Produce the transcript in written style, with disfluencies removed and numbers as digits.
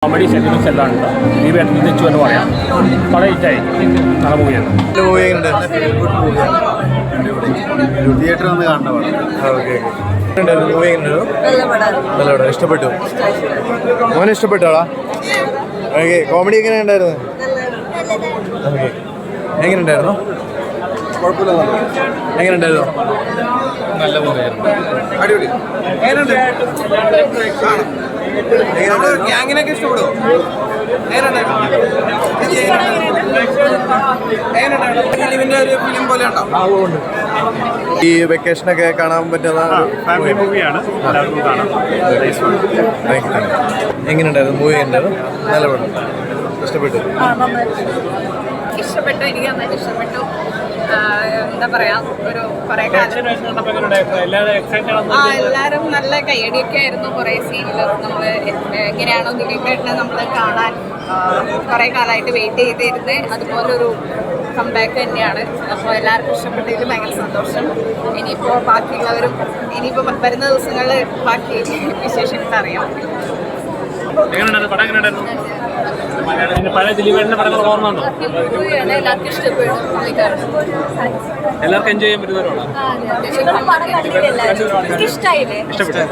Comedy sentiments എല്ലാം ഉണ്ട്. ഈ വേട്ടത്തിൽ തെച്ചു എന്ന് പറയാം. പല ഹിറ്റായി നല്ല മൂവിയാണ്. തിയേറ്റർ വന്ന് കാണേണ്ട പടം. ഇഷ്ടപ്പെട്ടു. മോനെ ഇഷ്ടപ്പെട്ടാളാ? ഓക്കെ. കോമഡി എങ്ങനെ ഉണ്ടായിരുന്നു? എങ്ങനെ ഉണ്ടായിരുന്നു? കുഴപ്പമില്ല. എങ്ങനെ ഉണ്ടായിരുന്നു? നല്ല മൂവിയായിരുന്നു. അടിപൊളി. ഗ്യാങ്ങിനൊക്കെ ഇഷ്ടപ്പെടുമോ? ഈ വെക്കേഷനൊക്കെ കാണാൻ പറ്റുന്ന ഫാമിലി മൂവിയാണ്. എല്ലാവർക്കും കാണാം. എങ്ങനെയുണ്ടായിരുന്നു? മൂവി ഉണ്ടായിരുന്നു? നല്ല പടം. ഇഷ്ടപ്പെട്ടു. എനിക്ക് നന്നായിട്ട് ഇഷ്ടപ്പെട്ടു. എന്താ പറയാ, ഒരു കുറെ എല്ലാവരും നല്ല കയ്യടിയൊക്കെ ആയിരുന്നു. കുറെ സീനിൽ നമ്മൾ എങ്ങനെയാണോ ദിലീപേട്ടനെ നമ്മൾ കാണാൻ കുറെ കാലമായിട്ട് വെയിറ്റ് ചെയ്തിരുന്നത്, അതുപോലൊരു കംബാക്ക് തന്നെയാണ്. അപ്പോൾ എല്ലാവർക്കും ഇഷ്ടപ്പെട്ടതിൽ ഭയങ്കര സന്തോഷം. ഇനിയിപ്പോൾ ബാക്കിയുള്ളവരും ഇനിയിപ്പോൾ വരുന്ന ദിവസങ്ങളിൽ ബാക്കി വിശേഷങ്ങൾ അറിയാം. പഴയ ദിലീപേട്ടൻ്റെ പടങ്ങൾ ഓർമ്മയുണ്ടോ? എല്ലാവർക്കും ഇഷ്ടപ്പെടും. എല്ലാവർക്കും എൻജോയ് ചെയ്യാൻ പറ്റുന്നവരാണോ? ഇഷ്ടമായില്ലേ? ഇഷ്ടപ്പെട്ടു.